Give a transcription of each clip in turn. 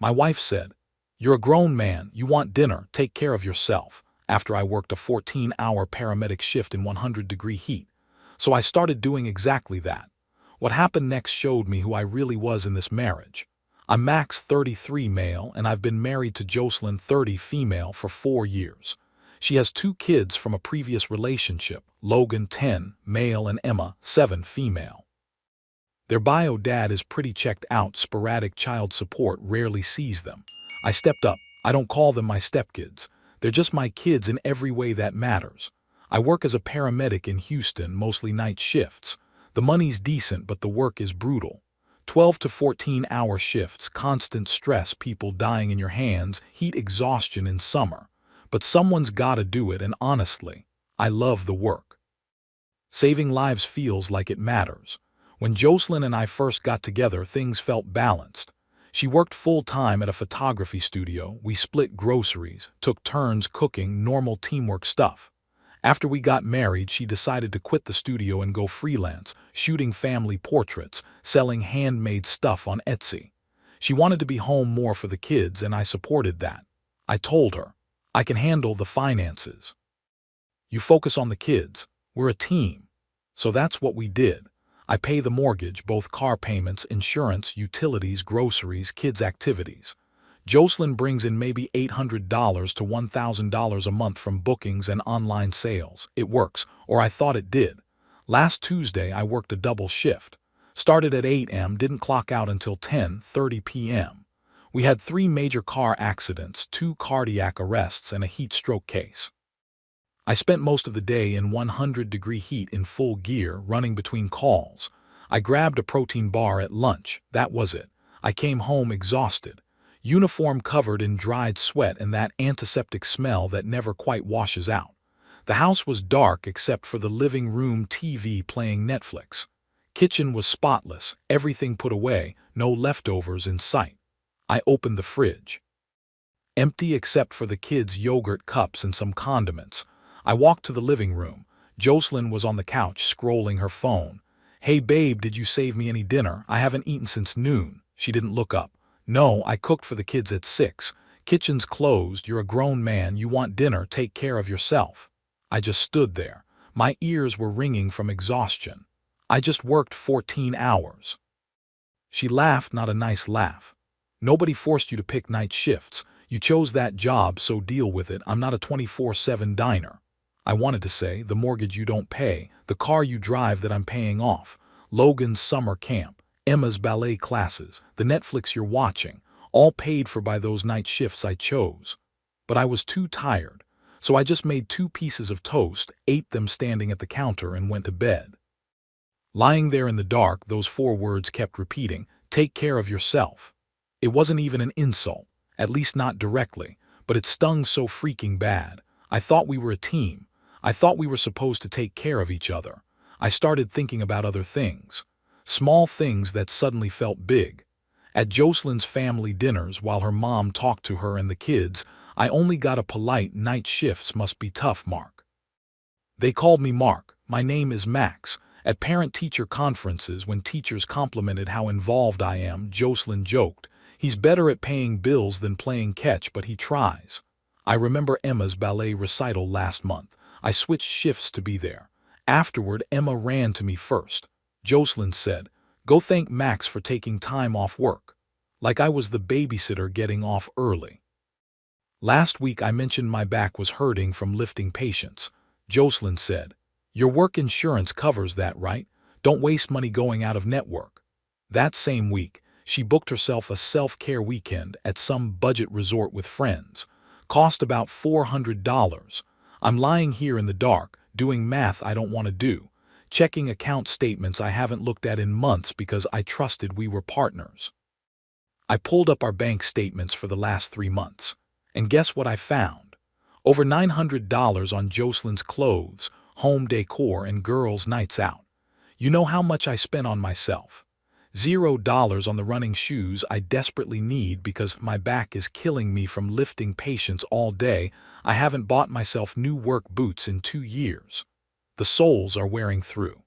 My wife said, "You're a grown man, you want dinner, take care of yourself," after I worked a 14-hour paramedic shift in 100-degree heat. So I started doing exactly that. What happened next showed me who I really was in this marriage. I'm Max, 33, male, and I've been married to Jocelyn, 30, female, for 4 years. She has 2 kids from a previous relationship, Logan, 10, male, and Emma, 7, female. Their bio dad is pretty checked out, sporadic child support, rarely sees them. I stepped up. I don't call them my stepkids. They're just my kids in every way that matters. I work as a paramedic in Houston, mostly night shifts. The money's decent, but the work is brutal. 12 to 14-hour shifts, constant stress, people dying in your hands, heat exhaustion in summer. But someone's gotta do it, and honestly, I love the work. Saving lives feels like it matters. When Jocelyn and I first got together, things felt balanced. She worked full-time at a photography studio, we split groceries, took turns cooking, normal teamwork stuff. After we got married, she decided to quit the studio and go freelance, shooting family portraits, selling handmade stuff on Etsy. She wanted to be home more for the kids, and I supported that. I told her, "I can handle the finances. You focus on the kids. We're a team." So that's what we did. I pay the mortgage, both car payments, insurance, utilities, groceries, kids' activities. Jocelyn brings in maybe $800 to $1,000 a month from bookings and online sales. It works, or I thought it did. Last Tuesday, I worked a double shift. Started at 8 a.m., didn't clock out until 10:30 p.m. We had 3 major car accidents, 2 cardiac arrests, and a heat stroke case. I spent most of the day in 100-degree heat in full gear, running between calls. I grabbed a protein bar at lunch. That was it. I came home exhausted. Uniform covered in dried sweat and that antiseptic smell that never quite washes out. The house was dark except for the living room TV playing Netflix. Kitchen was spotless, everything put away, no leftovers in sight. I opened the fridge. Empty except for the kids' yogurt cups and some condiments. I walked to the living room. Jocelyn was on the couch scrolling her phone. "Hey babe, did you save me any dinner? I haven't eaten since noon." She didn't look up. "No, I cooked for the kids at 6. Kitchen's closed. You're a grown man. You want dinner. Take care of yourself." I just stood there. My ears were ringing from exhaustion. I just worked 14 hours. She laughed, not a nice laugh. "Nobody forced you to pick night shifts. You chose that job, so deal with it. I'm not a 24/7 diner." I wanted to say, the mortgage you don't pay, the car you drive that I'm paying off, Logan's summer camp, Emma's ballet classes, the Netflix you're watching, all paid for by those night shifts I chose. But I was too tired, so I just made 2 pieces of toast, ate them standing at the counter, and went to bed. Lying there in the dark, those 4 words kept repeating, "Take care of yourself." It wasn't even an insult, at least not directly, but it stung so freaking bad. I thought we were a team. I thought we were supposed to take care of each other. I started thinking about other things. Small things that suddenly felt big. At Jocelyn's family dinners, while her mom talked to her and the kids, I only got a polite "night shifts must be tough, Mark." They called me Mark. My name is Max. At parent-teacher conferences, when teachers complimented how involved I am, Jocelyn joked, "He's better at paying bills than playing catch, but he tries." I remember Emma's ballet recital last month. I switched shifts to be there. Afterward, Emma ran to me first. Jocelyn said, "Go thank Max for taking time off work." Like I was the babysitter getting off early. Last week I mentioned my back was hurting from lifting patients. Jocelyn said, "Your work insurance covers that, right? Don't waste money going out of network." That same week, she booked herself a self-care weekend at some budget resort with friends. Cost about $400. I'm lying here in the dark, doing math I don't want to do, checking account statements I haven't looked at in months because I trusted we were partners. I pulled up our bank statements for the last 3 months, and guess what I found? Over $900 on Jocelyn's clothes, home decor, and girls' nights out. You know how much I spent on myself? $0 on the running shoes I desperately need because my back is killing me from lifting patients all day. I haven't bought myself new work boots in 2 years. The soles are wearing through.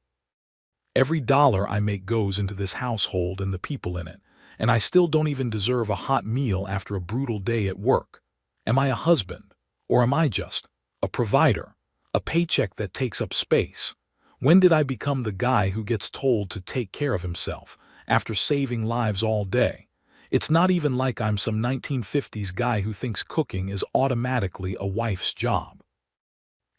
Every dollar I make goes into this household and the people in it, and I still don't even deserve a hot meal after a brutal day at work. Am I a husband? Or am I just a provider? A paycheck that takes up space? When did I become the guy who gets told to take care of himself after saving lives all day? It's not even like I'm some 1950s guy who thinks cooking is automatically a wife's job.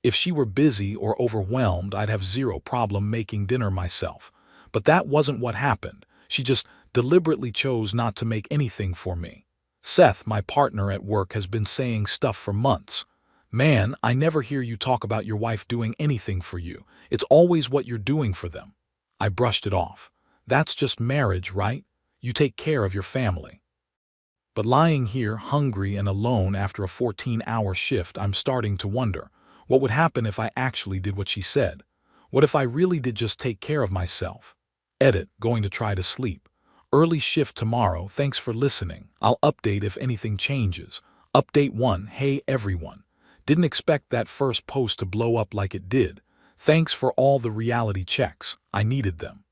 If she were busy or overwhelmed, I'd have zero problem making dinner myself. But that wasn't what happened. She just deliberately chose not to make anything for me. Seth, my partner at work, has been saying stuff for months. Man, I never hear you talk about your wife doing anything for you. It's always what you're doing for them. I brushed it off. That's just marriage, right? You take care of your family. But lying here, hungry and alone after a 14-hour shift, I'm starting to wonder, what would happen if I actually did what she said? What if I really did just take care of myself? Edit, going to try to sleep. Early shift tomorrow, thanks for listening. I'll update if anything changes. Update 1, hey everyone. Didn't expect that first post to blow up like it did. Thanks for all the reality checks. I needed them.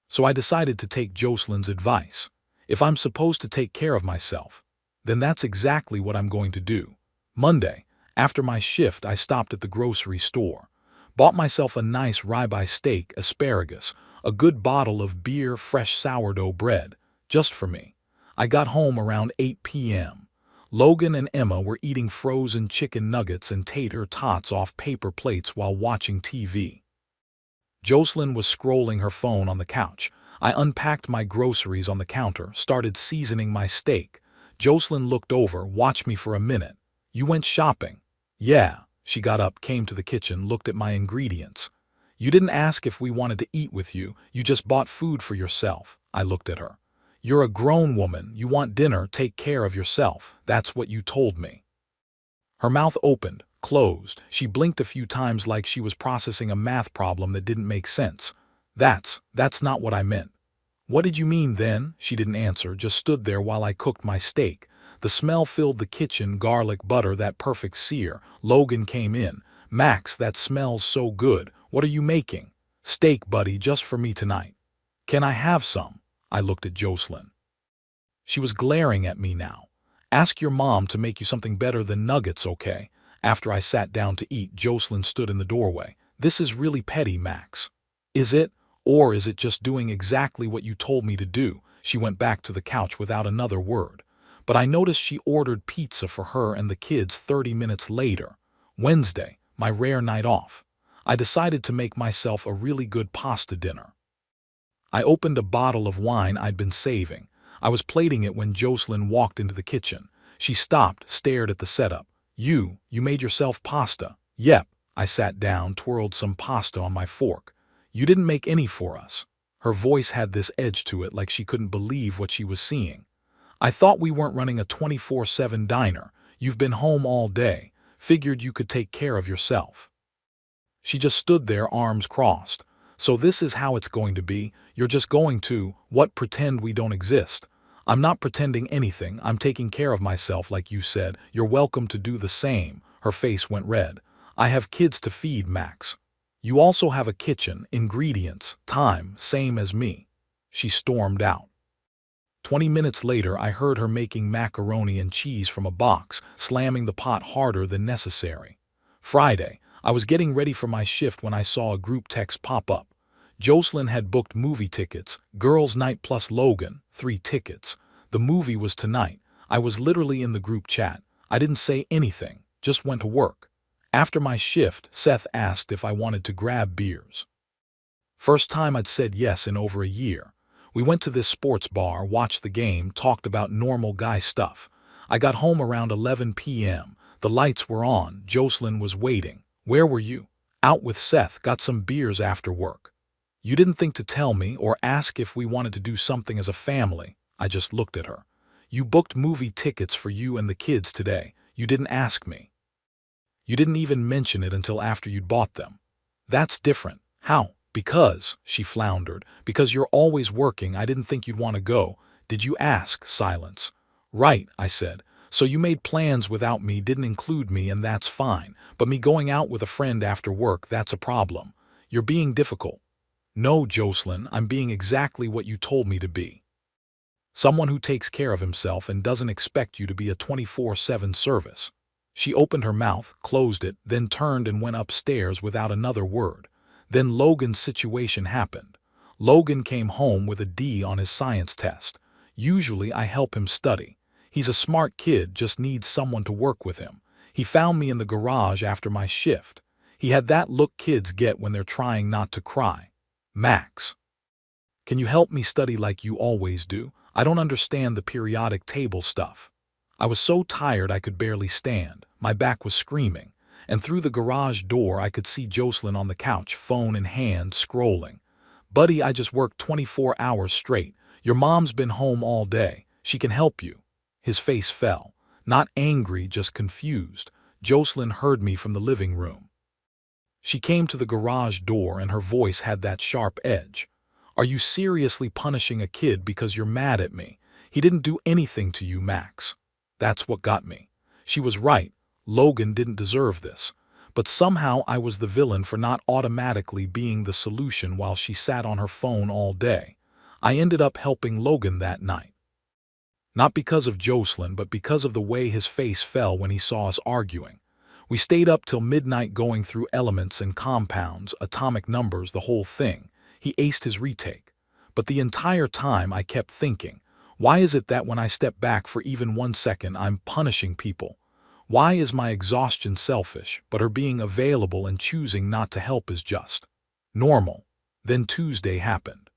So I decided to take Jocelyn's advice. If I'm supposed to take care of myself, then that's exactly what I'm going to do. Monday, after my shift, I stopped at the grocery store. Bought myself a nice ribeye steak, asparagus, a good bottle of beer, fresh sourdough bread, just for me. I got home around 8 p.m. Logan and Emma were eating frozen chicken nuggets and tater tots off paper plates while watching TV. Jocelyn was scrolling her phone on the couch. I unpacked my groceries on the counter, started seasoning my steak. Jocelyn looked over, watched me for a minute. You went shopping? Yeah. She got up, came to the kitchen, looked at my ingredients. You didn't ask if we wanted to eat with you. You just bought food for yourself. I looked at her. You're a grown woman. You want dinner, take care of yourself. That's what you told me. Her mouth opened, closed. She blinked a few times like she was processing a math problem that didn't make sense. That's not what I meant. What did you mean then? She didn't answer, just stood there while I cooked my steak. The smell filled the kitchen, garlic, butter, that perfect sear. Logan came in. Max, that smells so good. What are you making? Steak, buddy, just for me tonight. Can I have some? I looked at Jocelyn. She was glaring at me now. Ask your mom to make you something better than nuggets, okay? After I sat down to eat, Jocelyn stood in the doorway. This is really petty, Max. Is it? Or is it just doing exactly what you told me to do? She went back to the couch without another word. But I noticed she ordered pizza for her and the kids 30 minutes later. Wednesday, my rare night off. I decided to make myself a really good pasta dinner. I opened a bottle of wine I'd been saving. I was plating it when Jocelyn walked into the kitchen. She stopped, stared at the setup. You made yourself pasta? Yep. I sat down, twirled some pasta on my fork. You didn't make any for us. Her voice had this edge to it, like she couldn't believe what she was seeing. I thought we weren't running a 24/7 diner. You've been home all day. Figured you could take care of yourself. She just stood there, arms crossed. So this is how it's going to be. You're just going to, pretend we don't exist. I'm not pretending anything. I'm taking care of myself like you said. You're welcome to do the same. Her face went red. I have kids to feed, Max. You also have a kitchen, ingredients, time, same as me. She stormed out. 20 minutes later, I heard her making macaroni and cheese from a box, slamming the pot harder than necessary. Friday, I was getting ready for my shift when I saw a group text pop up. Jocelyn had booked movie tickets, girls' night plus Logan, 3 tickets. The movie was tonight. I was literally in the group chat. I didn't say anything, just went to work. After my shift, Seth asked if I wanted to grab beers. First time I'd said yes in over a year. We went to this sports bar, watched the game, talked about normal guy stuff. I got home around 11 p.m. The lights were on. Jocelyn was waiting. Where were you? Out with Seth, got some beers after work. You didn't think to tell me or ask if we wanted to do something as a family. I just looked at her. You booked movie tickets for you and the kids today. You didn't ask me. You didn't even mention it until after you'd bought them. That's different. How? Because, she floundered, because you're always working. I didn't think you'd want to go. Did you ask? Silence. Right, I said. So you made plans without me, didn't include me, and that's fine. But me going out with a friend after work, that's a problem. You're being difficult. No, Jocelyn, I'm being exactly what you told me to be. Someone who takes care of himself and doesn't expect you to be a 24/7 service. She opened her mouth, closed it, then turned and went upstairs without another word. Then Logan's situation happened. Logan came home with a D on his science test. Usually I help him study. He's a smart kid, just needs someone to work with him. He found me in the garage after my shift. He had that look kids get when they're trying not to cry. Max, can you help me study like you always do? I don't understand the periodic table stuff. I was so tired I could barely stand. My back was screaming. And through the garage door I could see Jocelyn on the couch, phone in hand, scrolling. Buddy, I just worked 24 hours straight. Your mom's been home all day. She can help you. His face fell. Not angry, just confused. Jocelyn heard me from the living room. She came to the garage door and her voice had that sharp edge. Are you seriously punishing a kid because you're mad at me? He didn't do anything to you, Max. That's what got me. She was right. Logan didn't deserve this. But somehow I was the villain for not automatically being the solution while she sat on her phone all day. I ended up helping Logan that night. Not because of Jocelyn, but because of the way his face fell when he saw us arguing. We stayed up till midnight going through elements and compounds, atomic numbers, the whole thing. He aced his retake. But the entire time I kept thinking, why is it that when I step back for even 1 second I'm punishing people? Why is my exhaustion selfish, but her being available and choosing not to help is just normal? Then Tuesday happened.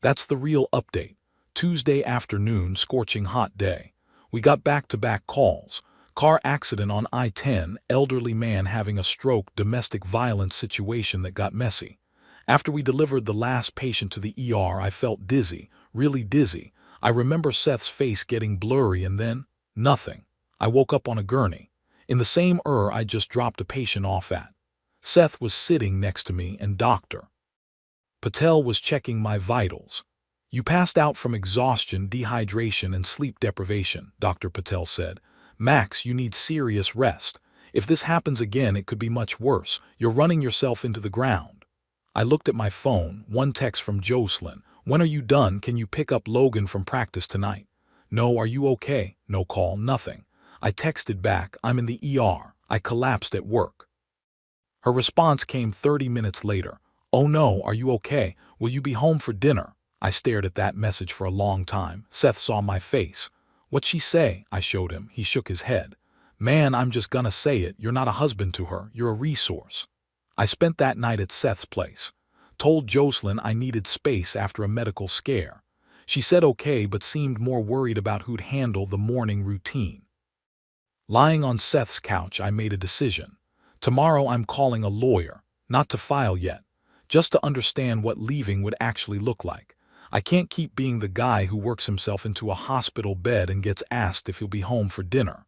That's the real update. Tuesday afternoon, scorching hot day. We got back-to-back calls. Car accident on I-10, elderly man having a stroke, domestic violence situation that got messy. After we delivered the last patient to the ER, I felt dizzy, really dizzy. I remember Seth's face getting blurry and then, nothing. I woke up on a gurney. In the same I just dropped a patient off at. Seth was sitting next to me and Dr. Patel was checking my vitals. You passed out from exhaustion, dehydration, and sleep deprivation, Dr. Patel said. Max, you need serious rest. If this happens again, it could be much worse. You're running yourself into the ground. I looked at my phone, one text from Jocelyn. When are you done? Can you pick up Logan from practice tonight? No, are you okay? No call, nothing. I texted back, I'm in the ER. I collapsed at work. Her response came 30 minutes later. Oh no, are you okay? Will you be home for dinner? I stared at that message for a long time. Seth saw my face. What'd she say? I showed him. He shook his head. Man, I'm just gonna say it. You're not a husband to her. You're a resource. I spent that night at Seth's place. Told Jocelyn I needed space after a medical scare. She said okay, but seemed more worried about who'd handle the morning routine. Lying on Seth's couch, I made a decision. Tomorrow I'm calling a lawyer, not to file yet, just to understand what leaving would actually look like. I can't keep being the guy who works himself into a hospital bed and gets asked if he'll be home for dinner.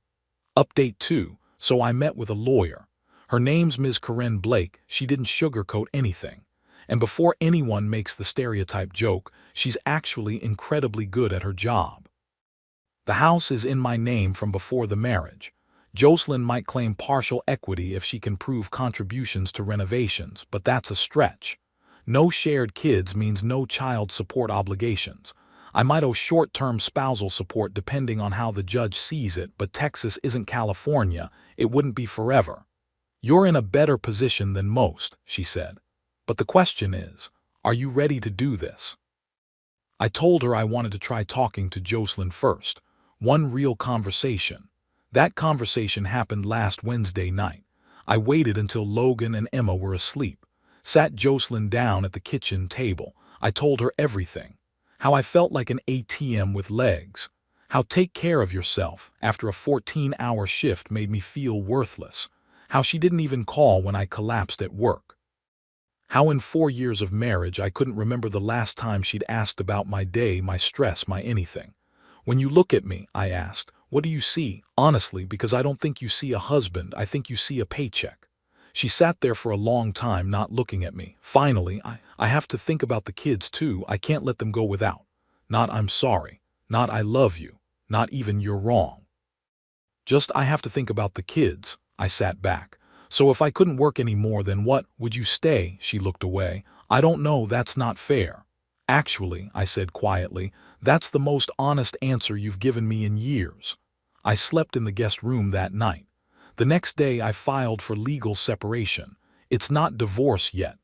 Update 2. So I met with a lawyer. Her name's Ms. Corinne Blake. She didn't sugarcoat anything. And before anyone makes the stereotype joke, she's actually incredibly good at her job. The house is in my name from before the marriage. Jocelyn might claim partial equity if she can prove contributions to renovations, but that's a stretch. No shared kids means no child support obligations. I might owe short-term spousal support depending on how the judge sees it, but Texas isn't California. It wouldn't be forever. You're in a better position than most, she said. But the question is, are you ready to do this? I told her I wanted to try talking to Jocelyn first. One real conversation. That conversation happened last Wednesday night. I waited until Logan and Emma were asleep. Sat Jocelyn down at the kitchen table. I told her everything. How I felt like an ATM with legs. How take care of yourself after a 14-hour shift made me feel worthless. How she didn't even call when I collapsed at work. How in 4 years of marriage I couldn't remember the last time she'd asked about my day, my stress, my anything. When you look at me, I asked, what do you see? Honestly, because I don't think you see a husband, I think you see a paycheck. She sat there for a long time not looking at me. Finally, I have to think about the kids too. I can't let them go without. Not I'm sorry. Not I love you. Not even you're wrong. Just I have to think about the kids. I sat back. So if I couldn't work any more, then what? Would you stay? She looked away. I don't know, that's not fair. Actually, I said quietly, That's the most honest answer you've given me in years. I slept in the guest room that night. The next day I filed for legal separation. It's not divorce yet.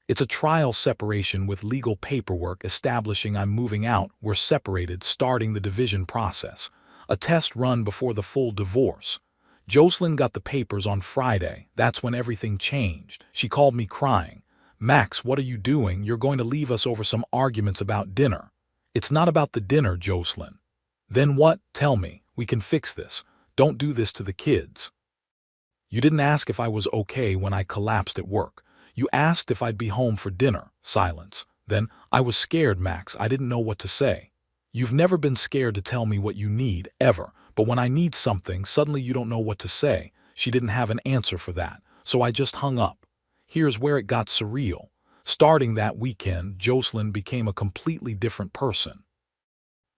It's a trial separation with legal paperwork establishing I'm moving out, we're separated, starting the division process. A test run before the full divorce. Jocelyn got the papers on Friday. That's when everything changed. She called me crying. "Max, what are you doing? You're going to leave us over some arguments about dinner." "It's not about the dinner, Jocelyn." "Then what? Tell me. We can fix this. Don't do this to the kids." "You didn't ask if I was okay when I collapsed at work. You asked if I'd be home for dinner." Silence. Then, "I was scared, Max. I didn't know what to say." "You've never been scared to tell me what you need, ever. But when I need something, suddenly you don't know what to say." She didn't have an answer for that, so I just hung up. Here's where it got surreal. Starting that weekend, Jocelyn became a completely different person.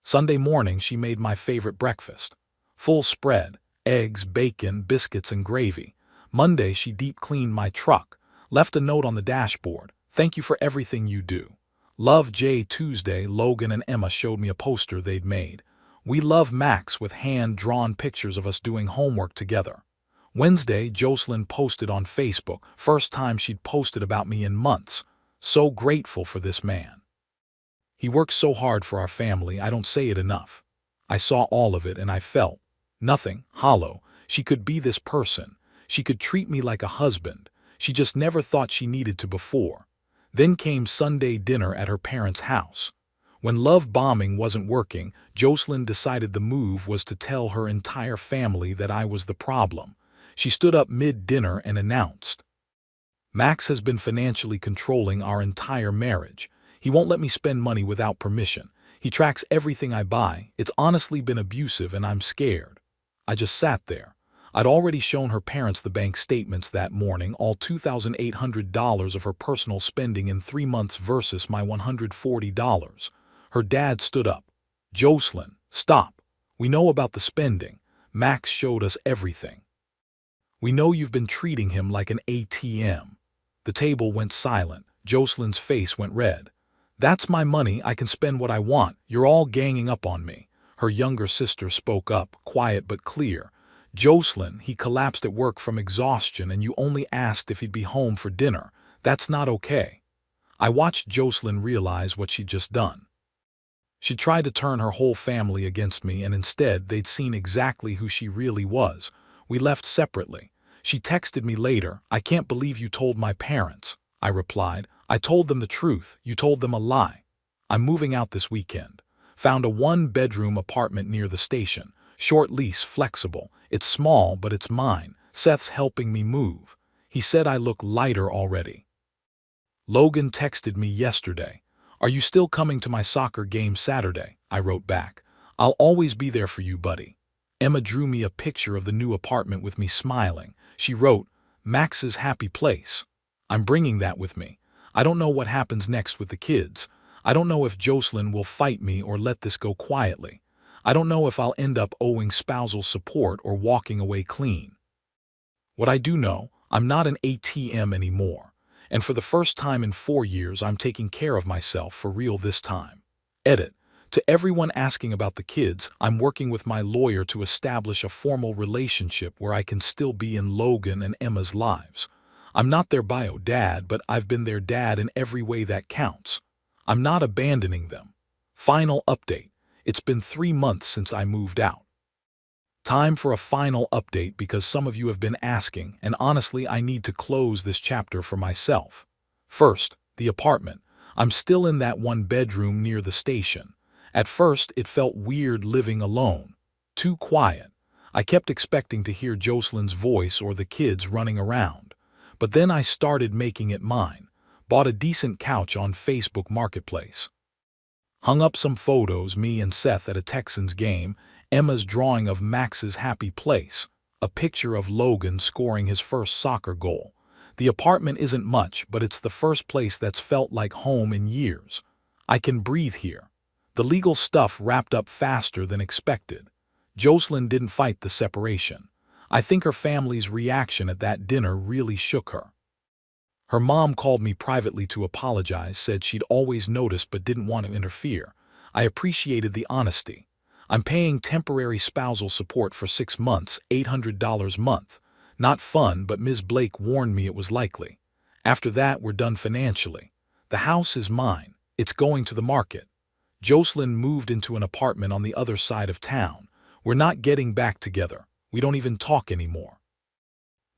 Sunday morning, she made my favorite breakfast. Full spread, eggs, bacon, biscuits, and gravy. Monday, she deep cleaned my truck. Left a note on the dashboard. "Thank you for everything you do. Love, Jay." Tuesday, Logan and Emma showed me a poster they'd made. "We love Max," with hand-drawn pictures of us doing homework together. Wednesday, Jocelyn posted on Facebook. First time she'd posted about me in months. "So grateful for this man. He works so hard for our family, I don't say it enough." I saw all of it and I felt nothing, hollow. She could be this person. She could treat me like a husband. She just never thought she needed to before. Then came Sunday dinner at her parents' house. When love bombing wasn't working, Jocelyn decided the move was to tell her entire family that I was the problem. She stood up mid-dinner and announced, "Max has been financially controlling our entire marriage. He won't let me spend money without permission. He tracks everything I buy. It's honestly been abusive and I'm scared." I just sat there. I'd already shown her parents the bank statements that morning, all $2,800 of her personal spending in 3 months versus my $140. Her dad stood up. "Jocelyn, stop. We know about the spending. Max showed us everything. We know you've been treating him like an ATM." The table went silent. Jocelyn's face went red. "That's my money. I can spend what I want. You're all ganging up on me." Her younger sister spoke up, quiet but clear. "Jocelyn, he collapsed at work from exhaustion and you only asked if he'd be home for dinner. That's not okay." I watched Jocelyn realize what she'd just done. She tried to turn her whole family against me, and instead they'd seen exactly who she really was. We left separately. She texted me later, "I can't believe you told my parents." I replied, "I told them the truth. You told them a lie. I'm moving out this weekend. Found a 1-bedroom apartment near the station. Short lease, flexible. It's small, but it's mine. Seth's helping me move. He said I look lighter already." Logan texted me yesterday. "Are you still coming to my soccer game Saturday?" I wrote back, "I'll always be there for you, buddy." Emma drew me a picture of the new apartment with me smiling. She wrote, "Max's happy place." I'm bringing that with me. I don't know what happens next with the kids. I don't know if Jocelyn will fight me or let this go quietly. I don't know if I'll end up owing spousal support or walking away clean. What I do know, I'm not an ATM anymore. And for the first time in 4 years, I'm taking care of myself for real this time. Edit. To everyone asking about the kids, I'm working with my lawyer to establish a formal relationship where I can still be in Logan and Emma's lives. I'm not their bio dad, but I've been their dad in every way that counts. I'm not abandoning them. Final update. It's been 3 months since I moved out. Time for a final update because some of you have been asking, and honestly, I need to close this chapter for myself. First, the apartment. I'm still in that 1-bedroom near the station. At first, it felt weird living alone. Too quiet. I kept expecting to hear Jocelyn's voice or the kids running around. But then I started making it mine. Bought a decent couch on Facebook Marketplace. Hung up some photos, me and Seth at a Texans game, Emma's drawing of Max's happy place, a picture of Logan scoring his first soccer goal. The apartment isn't much, but it's the first place that's felt like home in years. I can breathe here. The legal stuff wrapped up faster than expected. Jocelyn didn't fight the separation. I think her family's reaction at that dinner really shook her. Her mom called me privately to apologize, said she'd always noticed but didn't want to interfere. I appreciated the honesty. I'm paying temporary spousal support for 6 months, $800 a month. Not fun, but Ms. Blake warned me it was likely. After that, we're done financially. The house is mine. It's going to the market. Jocelyn moved into an apartment on the other side of town. We're not getting back together. We don't even talk anymore.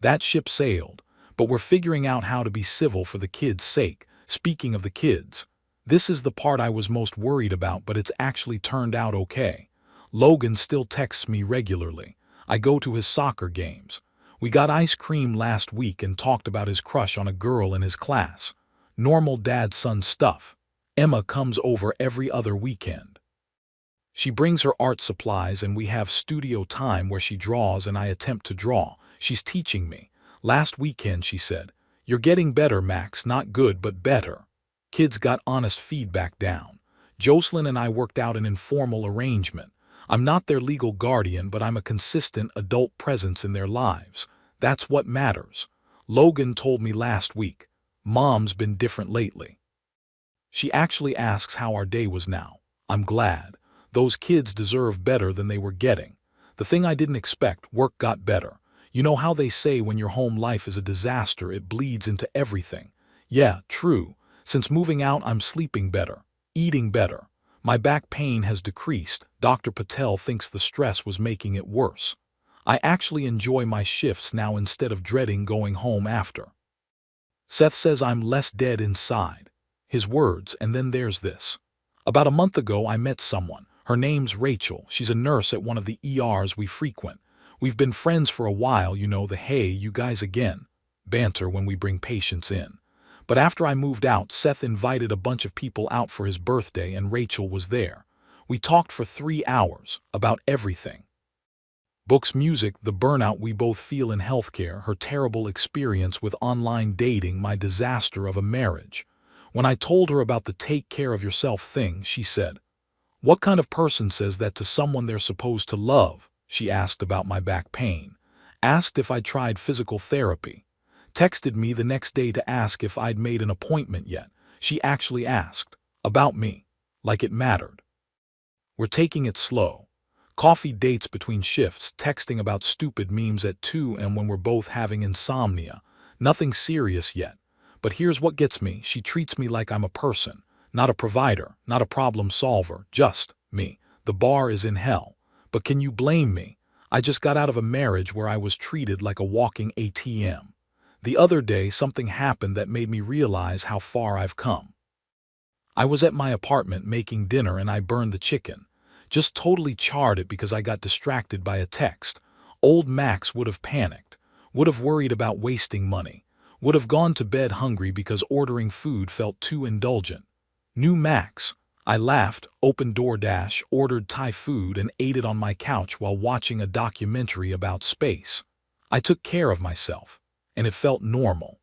That ship sailed, but we're figuring out how to be civil for the kids' sake. Speaking of the kids, this is the part I was most worried about, but it's actually turned out okay. Logan still texts me regularly. I go to his soccer games. We got ice cream last week and talked about his crush on a girl in his class. Normal dad-son stuff. Emma comes over every other weekend. She brings her art supplies and we have studio time where she draws and I attempt to draw. She's teaching me. Last weekend she said, "You're getting better, Max, not good but better." Kids got honest feedback down. Jocelyn and I worked out an informal arrangement. I'm not their legal guardian, but I'm a consistent adult presence in their lives. That's what matters. Logan told me last week, Mom's been different lately. She actually asks how our day was now. I'm glad. Those kids deserve better than they were getting. The thing I didn't expect, work got better. You know how they say when your home life is a disaster, it bleeds into everything. Yeah, true. Since moving out, I'm sleeping better, eating better. My back pain has decreased. Dr. Patel thinks the stress was making it worse. I actually enjoy my shifts now instead of dreading going home after. Seth says I'm less dead inside. His words, and then there's this. About a month ago, I met someone. Her name's Rachel. She's a nurse at one of the ERs we frequent. We've been friends for a while, you know, the "hey, you guys again" banter when we bring patients in. But after I moved out, Seth invited a bunch of people out for his birthday and Rachel was there. We talked for 3 hours about everything. Books, music, the burnout we both feel in healthcare, her terrible experience with online dating, my disaster of a marriage. When I told her about the take care of yourself thing, she said, "What kind of person says that to someone they're supposed to love?" She asked about my back pain, asked if I'd tried physical therapy, texted me the next day to ask if I'd made an appointment yet. She actually asked about me, like it mattered. We're taking it slow. Coffee dates between shifts, texting about stupid memes at 2 and when we're both having insomnia. Nothing serious yet. But here's what gets me. She treats me like I'm a person, not a provider, not a problem solver, just me. The bar is in hell. But can you blame me? I just got out of a marriage where I was treated like a walking ATM. The other day, something happened that made me realize how far I've come. I was at my apartment making dinner and I burned the chicken. Just totally charred it because I got distracted by a text. Old Max would have panicked, would have worried about wasting money, would have gone to bed hungry because ordering food felt too indulgent. New Max. I laughed, opened DoorDash, ordered Thai food and ate it on my couch while watching a documentary about space. I took care of myself, and it felt normal.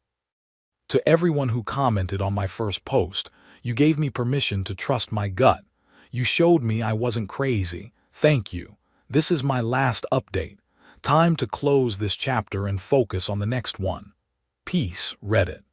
To everyone who commented on my first post, you gave me permission to trust my gut. You showed me I wasn't crazy. Thank you. This is my last update. Time to close this chapter and focus on the next one. Peace, Reddit.